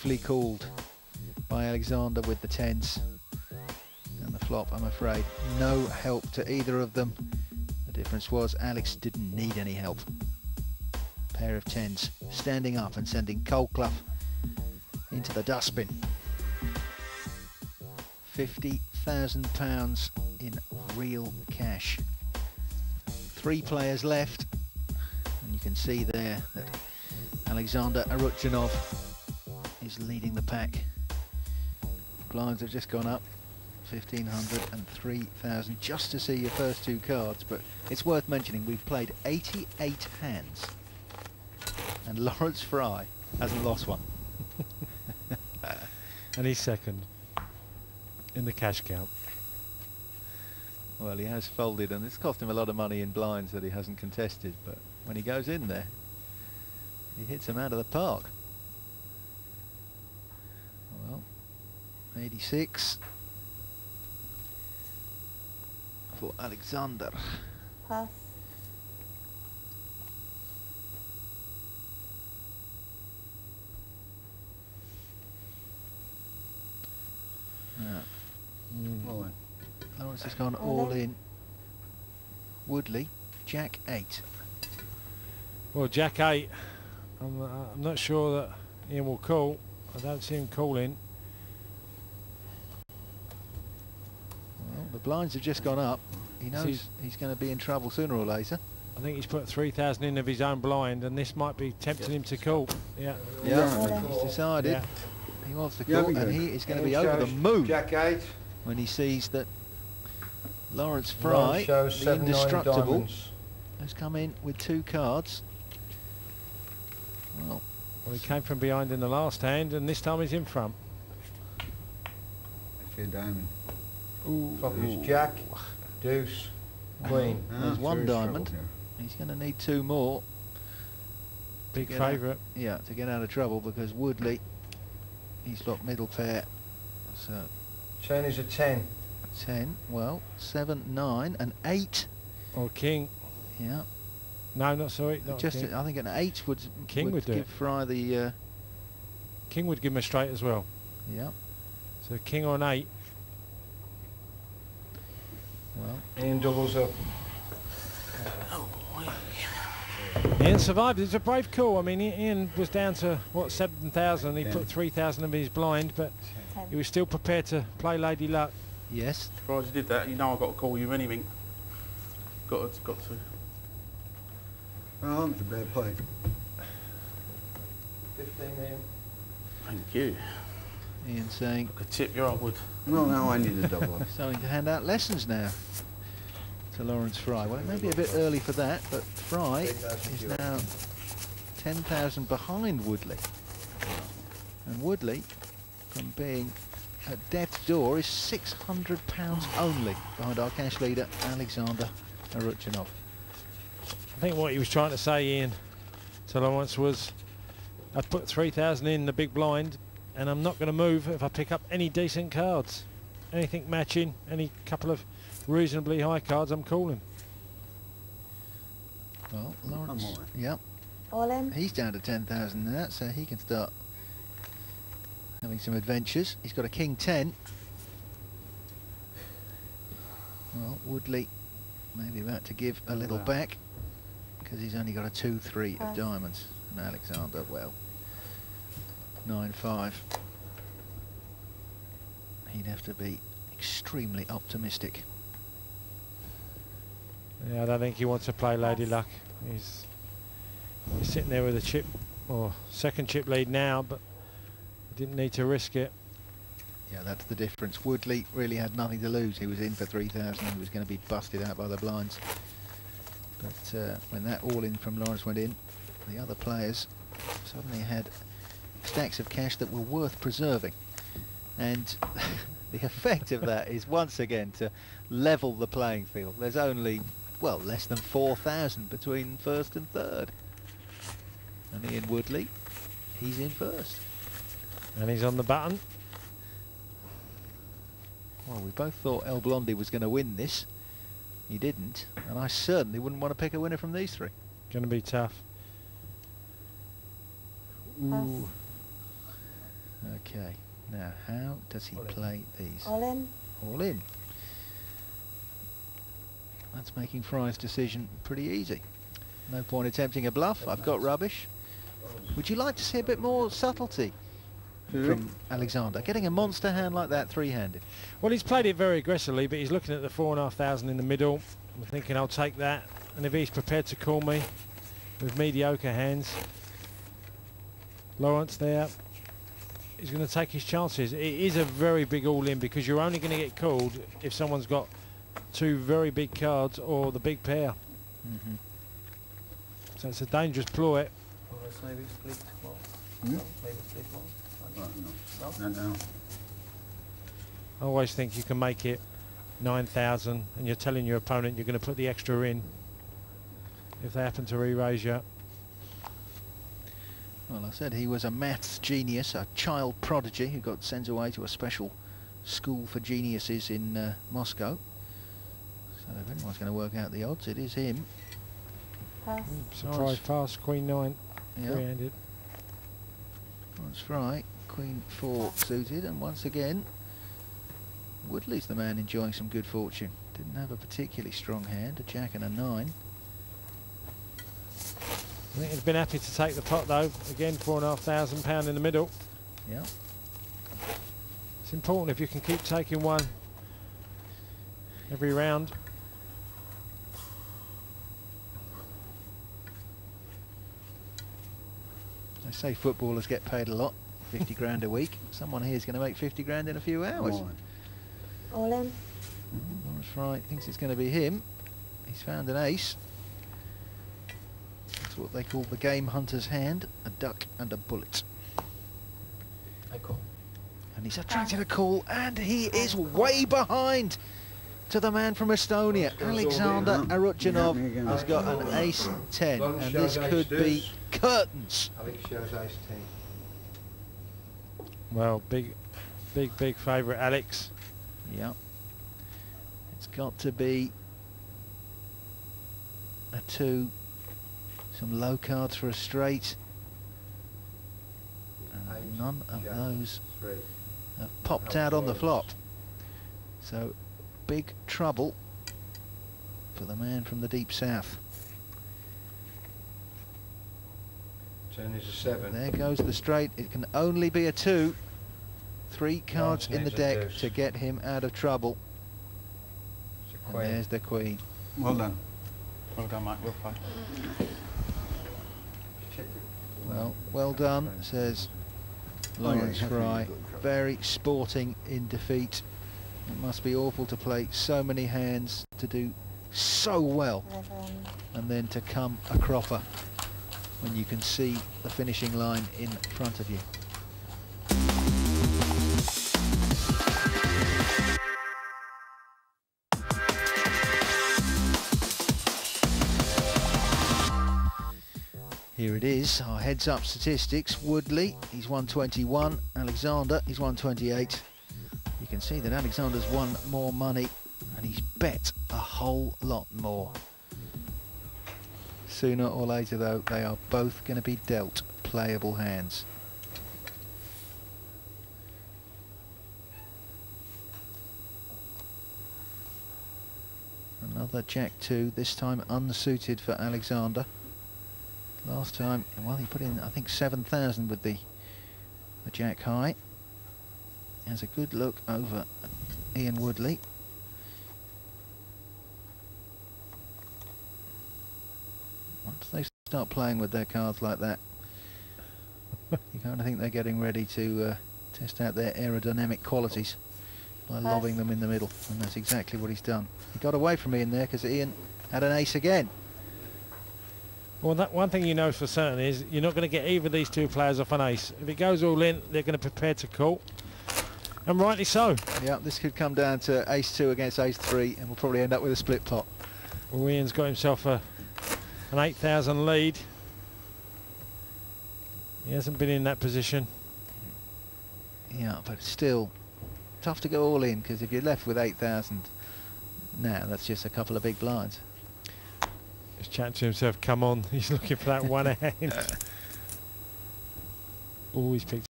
beautifully called by Alexander with the 10s. And the flop, I'm afraid, no help to either of them. The difference was Alex didn't need any help. Pair of 10s standing up and sending Colclough into the dustbin. £50,000 in real cash. 3 players left, and you can see there that Alexander Arutyunov is leading the pack. Blinds have just gone up 1,500 and 3,000 just to see your first 2 cards, but it's worth mentioning we've played 88 hands and Lawrence Fry hasn't lost one. And he's second in the cash count. Well, he has folded, and it's cost him a lot of money in blinds that he hasn't contested, but when he goes in there, he hits him out of the park. Well, 86 for Alexander. Pass. Yeah. Lawrence has gone all in. Woodley, Jack 8. Well, Jack 8. I'm not sure that Ian will call. I don't see him calling. Well, the blinds have just gone up. He knows he's going to be in trouble sooner or later. I think he's put 3,000 in of his own blind, and this might be tempting him to call. Yeah. Yeah, he's decided. Yeah. He wants to call, and he is going to be over the moon Jack 8 when he sees that Lawrence Fry, shows the indestructible, diamonds. has come in with 2 cards. Well, He came from behind in the last hand, and this time he's in front. I see a diamond. Top is Jack, Deuce, Queen. There's 1 diamond. He's going to need 2 more. Big favourite. Yeah, to get out of trouble, because Woodley, he's got middle pair. So 10 is a 10. 10, well, 7, 9, and 8. Or King. Yeah. No, not sorry. Not Just, King. I think an 8 would King would do give it. Fry the. King would give him a straight as well. Yeah. So King or an 8. Well, Ian doubles up. Ian survived. It's a brave call. I mean, Ian was down to what, 7,000. He put 3,000 of his blind, but he was still prepared to play Lady Luck. yes. Surprised you did that. You know I've got to call you anything. Got to. Oh, it's a bad play. 15 Ian. Thank you. Ian saying I could tip your I would. Well, now I need a double up. starting to hand out lessons now to Lawrence Fry. Well, it may be a bit early for that, but Fry is now 10,000 behind Woodley. And Woodley, from being at death's door, is £600 only behind our cash leader, Alexander Arutyunov. I think what he was trying to say, Ian, to Lawrence was, I've put 3,000 in the big blind, and I'm not going to move if I pick up any decent cards. Anything matching, any couple of reasonably high cards, I'm calling. Well, Lawrence, Come on. yep, All in. he's down to 10,000 now, so he can start having some adventures. He's got a King 10. Well, Woodley maybe about to give a little back, because he's only got a 2-3 of diamonds. And Alexander, well, 9-5. He'd have to be extremely optimistic. Yeah, I don't think he wants to play Lady Luck. He's sitting there with a chip, or second chip lead now, but he didn't need to risk it. Yeah, that's the difference. Woodley really had nothing to lose. He was in for 3,000. He was going to be busted out by the blinds. But when that all-in from Lawrence went in, the other players suddenly had stacks of cash that were worth preserving. And the effect of that is once again to level the playing field. There's only, well, less than 4,000 between first and third. And Ian Woodley, he's in first. And he's on the button. Well, we both thought El Blondie was going to win this. He didn't, and I certainly wouldn't want to pick a winner from these 3. Going to be tough. Ooh. Okay, now how does he All in. play these? All in. All in. That's making Fry's decision pretty easy. No point attempting a bluff. I've got rubbish. Would you like to see a bit more subtlety from Alexander? Getting a monster hand like that three-handed. Well, he's played it very aggressively, but he's looking at the 4,500 in the middle. I'm thinking I'll take that, and if he's prepared to call me with mediocre hands, Lawrence there, he's going to take his chances. It is a very big all-in because you're only going to get called if someone's got two very big cards or the big pair. Mm-hmm. So it's a dangerous ploy. Well, let's maybe split small. Hmm? No, maybe split small. No, no. I always think you can make it 9,000 and you're telling your opponent you're going to put the extra in if they happen to re-raise you. Well, I said he was a maths genius, a child prodigy who got sent away to a special school for geniuses in Moscow. So if anyone's going to work out the odds, it is him. Pass. Surprise pass, Queen 9, Yeah, three-handed. that's right. Queen 4 suited, and once again, Woodley's the man enjoying some good fortune. Didn't have a particularly strong hand, a jack and a 9. I think he's been happy to take the pot though. Again, £4,500 in the middle. Yeah. It's important if you can keep taking one every round. They say footballers get paid a lot, 50 grand a week. Someone here is going to make 50 grand in a few hours. Come on. All in. Lawrence Fry thinks it's going to be him. He's found an ace. That's what they call the game hunter's hand, a duck and a bullet. I call. And he's attracted a call, and he is way behind to the man from Estonia. Alexander Yeah, me Arutjanov again. has got an ace 10, Long and shows this ace could be deuce. curtains. Alex shows ace 10. Well, big favourite, Alex. Yeah. It's got to be a 2. Some low cards for a straight. And Ace, none of jack, those 3. have popped out on the flop. So big trouble for the man from the deep south. Turn is a 7. There goes the straight. It can only be a 2. 3 cards in the needs a deck deuce. to get him out of trouble. It's a And queen. there's the queen. Well done. Well done, mate. Well played. Well done, says Lawrence yeah, Fry. good trouble. Very sporting in defeat. It must be awful to play so many hands, to do so well, 11. and then to come a cropper when you can see the finishing line in front of you. Here it is, our heads up statistics. Woodley, he's 121. Alexander, he's 128. You can see that Alexander's won more money and he's bet a whole lot more. Sooner or later though, they are both going to be dealt playable hands. Another Jack 2, this time unsuited for Alexander. Last time, well, he put in, I think, 7,000 with the Jack high. Has a good look over Ian Woodley. Once they start playing with their cards like that, you kind of think they're getting ready to test out their aerodynamic qualities by lobbing them in the middle, and that's exactly what he's done. He got away from Ian there because Ian had an ace again. Well, that one thing you know for certain is you're not going to get either of these two players off an ace. If it goes all in, they're going to prepare to call, and rightly so. Yeah, this could come down to ace 2 against ace 3, and we'll probably end up with a split pot. Well, Ian's got himself an 8,000 lead. He hasn't been in that position. Yeah, but still tough to go all in, because if you're left with 8,000 now, that's just a couple of big blinds. He's chatting to himself, come on, he's looking for that one hand. Oh, he's picked